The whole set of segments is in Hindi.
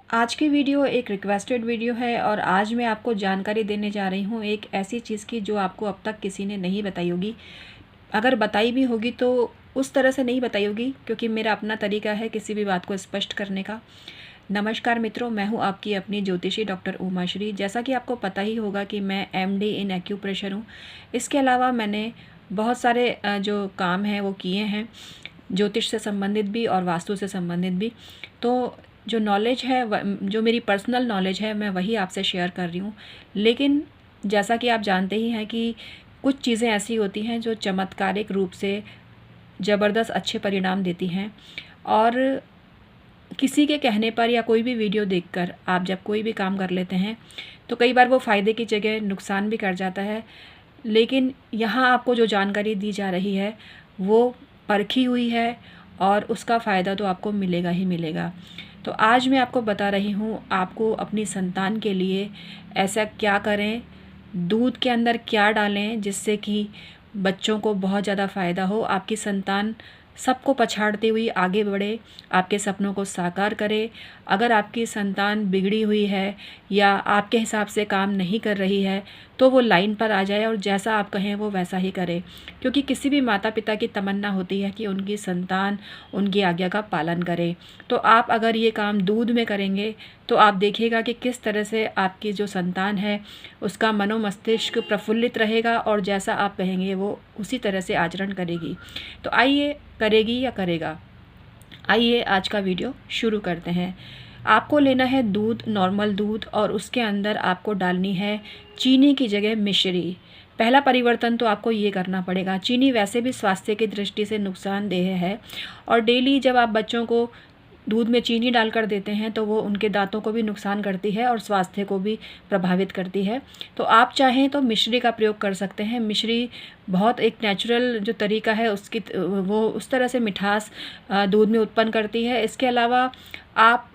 आज की वीडियो एक रिक्वेस्टेड वीडियो है और आज मैं आपको जानकारी देने जा रही हूँ एक ऐसी चीज़ की जो आपको अब तक किसी ने नहीं बताई होगी। अगर बताई भी होगी तो उस तरह से नहीं बताई होगी, क्योंकि मेरा अपना तरीका है किसी भी बात को स्पष्ट करने का। नमस्कार मित्रों, मैं हूँ आपकी अपनी ज्योतिषी डॉक्टर उमाश्री। जैसा कि आपको पता ही होगा कि मैं MD इन एक्यूप्रेशर हूँ। इसके अलावा मैंने बहुत सारे जो काम हैं वो किए हैं, ज्योतिष से संबंधित भी और वास्तु से संबंधित भी। तो जो नॉलेज है, जो मेरी पर्सनल नॉलेज है, मैं वही आपसे शेयर कर रही हूँ। लेकिन जैसा कि आप जानते ही हैं कि कुछ चीज़ें ऐसी होती हैं जो चमत्कारिक रूप से ज़बरदस्त अच्छे परिणाम देती हैं, और किसी के कहने पर या कोई भी वीडियो देखकर आप जब कोई भी काम कर लेते हैं तो कई बार वो फ़ायदे की जगह नुकसान भी कर जाता है। लेकिन यहाँ आपको जो जानकारी दी जा रही है वो परखी हुई है और उसका फ़ायदा तो आपको मिलेगा ही मिलेगा। तो आज मैं आपको बता रही हूँ आपको अपनी संतान के लिए ऐसा क्या करें, दूध के अंदर क्या डालें जिससे कि बच्चों को बहुत ज़्यादा फ़ायदा हो, आपकी संतान सबको पछाड़ती हुई आगे बढ़े, आपके सपनों को साकार करे। अगर आपकी संतान बिगड़ी हुई है या आपके हिसाब से काम नहीं कर रही है तो वो लाइन पर आ जाए और जैसा आप कहें वो वैसा ही करे, क्योंकि किसी भी माता पिता की तमन्ना होती है कि उनकी संतान उनकी आज्ञा का पालन करे। तो आप अगर ये काम दूध में करेंगे तो आप देखिएगा कि किस तरह से आपकी जो संतान है उसका मनोमस्तिष्क प्रफुल्लित रहेगा और जैसा आप कहेंगे वो उसी तरह से आचरण करेगी। तो आइए, करेगी या करेगा, आइए आज का वीडियो शुरू करते हैं। आपको लेना है दूध, नॉर्मल दूध, और उसके अंदर आपको डालनी है चीनी की जगह मिश्री। पहला परिवर्तन तो आपको ये करना पड़ेगा। चीनी वैसे भी स्वास्थ्य की दृष्टि से नुकसानदेह है, और डेली जब आप बच्चों को दूध में चीनी डालकर देते हैं तो वो उनके दांतों को भी नुकसान करती है और स्वास्थ्य को भी प्रभावित करती है। तो आप चाहें तो मिश्री का प्रयोग कर सकते हैं। मिश्री बहुत एक नेचुरल जो तरीका है उसकी, वो उस तरह से मिठास दूध में उत्पन्न करती है। इसके अलावा आप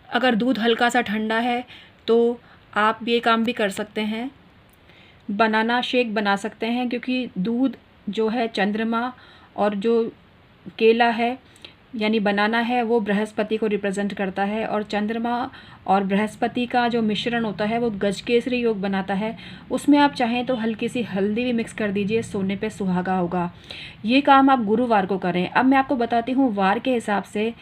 अगर दूध हल्का सा ठंडा है तो आप ये काम भी कर सकते हैं, बनाना शेक बना सकते हैं, क्योंकि दूध जो है चंद्रमा और जो केला है यानी बनाना है वो बृहस्पति को रिप्रेजेंट करता है, और चंद्रमा और बृहस्पति का जो मिश्रण होता है वो गजकेसरी योग बनाता है। उसमें आप चाहें तो हल्की सी हल्दी भी मिक्स कर दीजिए, सोने पे सुहागा होगा। ये काम आप गुरुवार को करें। अब मैं आपको बताती हूँ वार के हिसाब से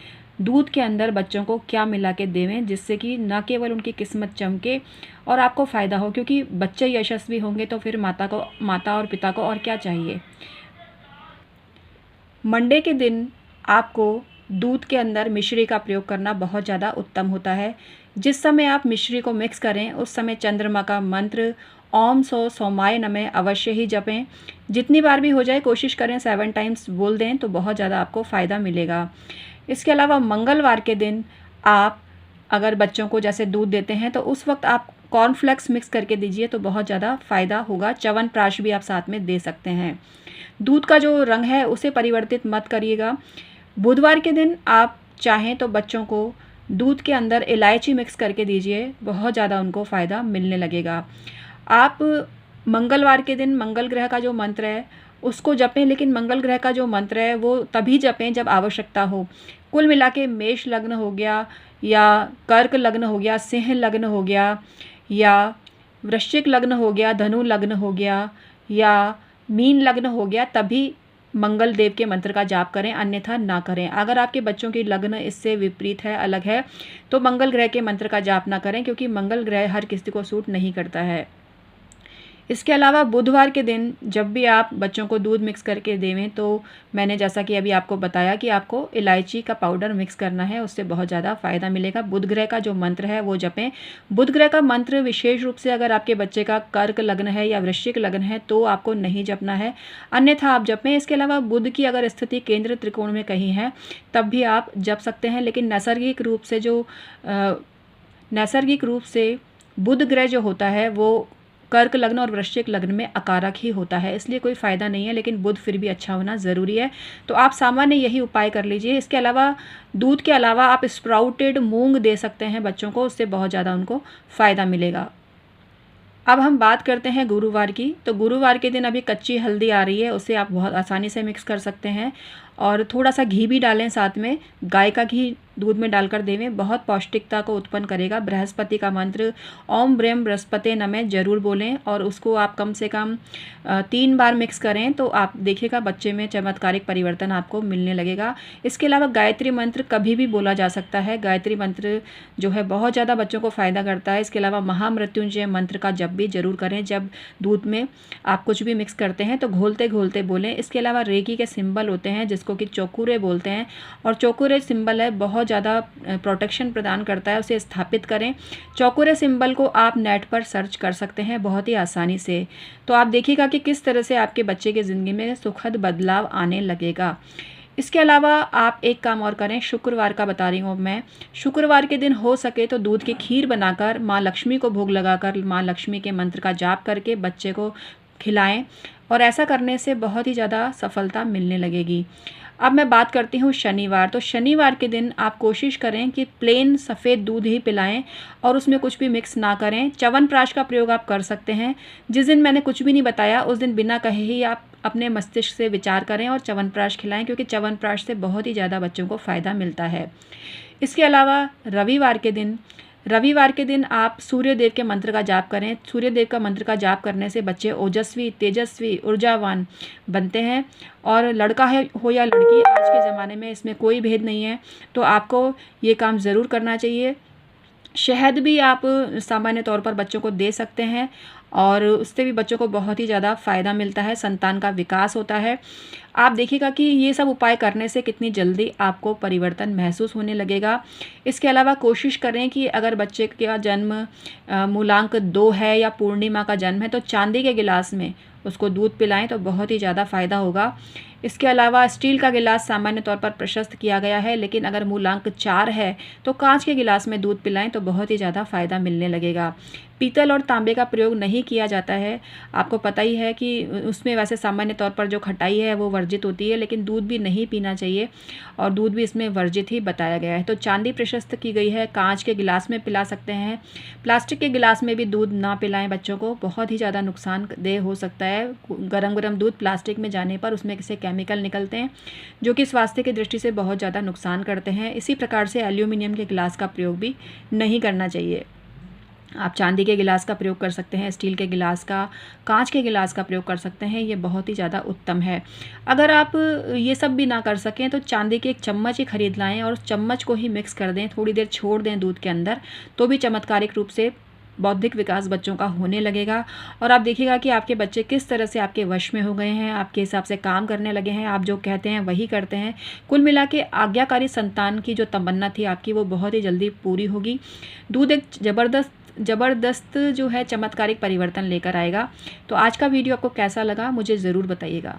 दूध के अंदर बच्चों को क्या मिला के देवें जिससे कि न केवल उनकी किस्मत चमके और आपको फ़ायदा हो, क्योंकि बच्चे यशस्वी होंगे तो फिर माता और पिता को और क्या चाहिए। मंडे के दिन आपको दूध के अंदर मिश्री का प्रयोग करना बहुत ज़्यादा उत्तम होता है। जिस समय आप मिश्री को मिक्स करें उस समय चंद्रमा का मंत्र ओम सो सोमाय नमः अवश्य ही जपें। जितनी बार भी हो जाए कोशिश करें 7 टाइम्स बोल दें तो बहुत ज़्यादा आपको फ़ायदा मिलेगा। इसके अलावा मंगलवार के दिन आप अगर बच्चों को जैसे दूध देते हैं तो उस वक्त आप कॉर्नफ्लेक्स मिक्स करके दीजिए तो बहुत ज़्यादा फ़ायदा होगा। च्यवनप्राश भी आप साथ में दे सकते हैं। दूध का जो रंग है उसे परिवर्तित मत करिएगा। बुधवार के दिन आप चाहें तो बच्चों को दूध के अंदर इलायची मिक्स करके दीजिए, बहुत ज़्यादा उनको फ़ायदा मिलने लगेगा। आप मंगलवार के दिन मंगल ग्रह का जो मंत्र है उसको जपें, लेकिन मंगल ग्रह का जो मंत्र है वो तभी जपें जब आवश्यकता हो। कुल मिला के मेष लग्न हो गया या कर्क लग्न हो गया, सिंह लग्न हो गया या वृश्चिक लग्न हो गया, धनु लग्न हो गया या मीन लग्न हो गया, तभी मंगल देव के मंत्र का जाप करें, अन्यथा ना करें। अगर आपके बच्चों की लग्न इससे विपरीत है, अलग है, तो मंगल ग्रह के मंत्र का जाप ना करें, क्योंकि मंगल ग्रह हर किसी को सूट नहीं करता है। इसके अलावा बुधवार के दिन जब भी आप बच्चों को दूध मिक्स करके देवें तो मैंने जैसा कि अभी आपको बताया कि आपको इलायची का पाउडर मिक्स करना है, उससे बहुत ज़्यादा फ़ायदा मिलेगा। बुध ग्रह का जो मंत्र है वो जपें। बुध ग्रह का मंत्र विशेष रूप से अगर आपके बच्चे का कर्क लग्न है या वृश्चिक लग्न है तो आपको नहीं जपना है, अन्यथा आप जपें। इसके अलावा बुध की अगर स्थिति केंद्र त्रिकोण में कहीं है तब भी आप जप सकते हैं, लेकिन नैसर्गिक रूप से बुध ग्रह जो होता है वो कर्क लग्न और वृश्चिक लग्न में अकारक ही होता है, इसलिए कोई फ़ायदा नहीं है, लेकिन बुध फिर भी अच्छा होना ज़रूरी है। तो आप सामान्य यही उपाय कर लीजिए। इसके अलावा दूध के अलावा आप स्प्राउटेड मूंग दे सकते हैं बच्चों को, उससे बहुत ज़्यादा उनको फ़ायदा मिलेगा। अब हम बात करते हैं गुरुवार की। तो गुरुवार के दिन अभी कच्ची हल्दी आ रही है, उसे आप बहुत आसानी से मिक्स कर सकते हैं और थोड़ा सा घी भी डालें साथ में। गाय का घी दूध में डालकर देवें, बहुत पौष्टिकता को उत्पन्न करेगा। बृहस्पति का मंत्र ओम ब्रह्म बृहस्पते नमः जरूर बोलें और उसको आप कम से कम 3 बार मिक्स करें तो आप देखिएगा बच्चे में चमत्कारिक परिवर्तन आपको मिलने लगेगा। इसके अलावा गायत्री मंत्र कभी भी बोला जा सकता है। गायत्री मंत्र जो है बहुत ज़्यादा बच्चों को फ़ायदा करता है। इसके अलावा महामृत्युंजय मंत्र का जप भी जरूर करें। जब दूध में आप कुछ भी मिक्स करते हैं तो घोलते घोलते बोलें। इसके अलावा रेकी के सिंबल होते हैं जिसको कि चौकुरे बोलते हैं, और चौकुरे सिंबल है बहुत ज़्यादा प्रोटेक्शन प्रदान करता है, उसे स्थापित करें। चौकुरे सिंबल को आप नेट पर सर्च कर सकते हैं बहुत ही आसानी से। तो आप देखिएगा कि किस तरह से आपके बच्चे की ज़िंदगी में सुखद बदलाव आने लगेगा। इसके अलावा आप एक काम और करें, शुक्रवार का बता रही हूँ मैं। शुक्रवार के दिन हो सके तो दूध की खीर बनाकर माँ लक्ष्मी को भोग लगाकर माँ लक्ष्मी के मंत्र का जाप करके बच्चे को खिलाएं, और ऐसा करने से बहुत ही ज़्यादा सफलता मिलने लगेगी। अब मैं बात करती हूँ शनिवार। तो शनिवार के दिन आप कोशिश करें कि प्लेन सफ़ेद दूध ही पिलाएं और उसमें कुछ भी मिक्स ना करें। च्यवनप्राश का प्रयोग आप कर सकते हैं। जिस दिन मैंने कुछ भी नहीं बताया उस दिन बिना कहे ही आप अपने मस्तिष्क से विचार करें और च्यवनप्राश खिलाएं, क्योंकि च्यवनप्राश से बहुत ही ज़्यादा बच्चों को फ़ायदा मिलता है। इसके अलावा रविवार के दिन आप सूर्यदेव के मंत्र का जाप करें। सूर्यदेव का मंत्र का जाप करने से बच्चे ओजस्वी, तेजस्वी, ऊर्जावान बनते हैं, और लड़का है हो या लड़की, आज के ज़माने में इसमें कोई भेद नहीं है। तो आपको ये काम ज़रूर करना चाहिए। शहद भी आप सामान्य तौर पर बच्चों को दे सकते हैं और उससे भी बच्चों को बहुत ही ज़्यादा फ़ायदा मिलता है, संतान का विकास होता है। आप देखिएगा कि ये सब उपाय करने से कितनी जल्दी आपको परिवर्तन महसूस होने लगेगा। इसके अलावा कोशिश करें कि अगर बच्चे का जन्म मूलांक 2 है या पूर्णिमा का जन्म है तो चांदी के गिलास में उसको दूध पिलाएं तो बहुत ही ज़्यादा फ़ायदा होगा। इसके अलावा स्टील का गिलास सामान्य तौर पर प्रशस्त किया गया है, लेकिन अगर मूलांक 4 है तो कांच के गिलास में दूध पिलाएं तो बहुत ही ज़्यादा फ़ायदा मिलने लगेगा। पीतल और तांबे का प्रयोग नहीं किया जाता है। आपको पता ही है कि उसमें वैसे सामान्य तौर पर जो खटाई है वो वर्जित होती है, लेकिन दूध भी नहीं पीना चाहिए और दूध भी इसमें वर्जित ही बताया गया है। तो चांदी प्रशस्त की गई है, कांच के गिलास में पिला सकते हैं। प्लास्टिक के गिलास में भी दूध ना पिलाएं बच्चों को, बहुत ही ज़्यादा नुकसानदेह हो सकता है। गरम गरम दूध प्लास्टिक में जाने पर उसमें से केमिकल निकलते हैं जो कि स्वास्थ्य की दृष्टि से बहुत ज़्यादा नुकसान करते हैं। इसी प्रकार से एल्यूमिनियम के गिलास का प्रयोग भी नहीं करना चाहिए। आप चांदी के गिलास का प्रयोग कर सकते हैं, स्टील के गिलास का, कांच के गिलास का प्रयोग कर सकते हैं। ये बहुत ही ज़्यादा उत्तम है। अगर आप ये सब भी ना कर सकें तो चांदी के एक चम्मच ही खरीद लाएं और उस चम्मच को ही मिक्स कर दें, थोड़ी देर छोड़ दें दूध के अंदर, तो भी चमत्कारिक रूप से बौद्धिक विकास बच्चों का होने लगेगा। और आप देखिएगा कि आपके बच्चे किस तरह से आपके वश में हो गए हैं, आपके हिसाब से काम करने लगे हैं, आप जो कहते हैं वही करते हैं। कुल मिला के आज्ञाकारी संतान की जो तमन्ना थी आपकी वो बहुत ही जल्दी पूरी होगी। दूध एक ज़बरदस्त जो है चमत्कारिक परिवर्तन लेकर आएगा। तो आज का वीडियो आपको कैसा लगा मुझे ज़रूर बताइएगा।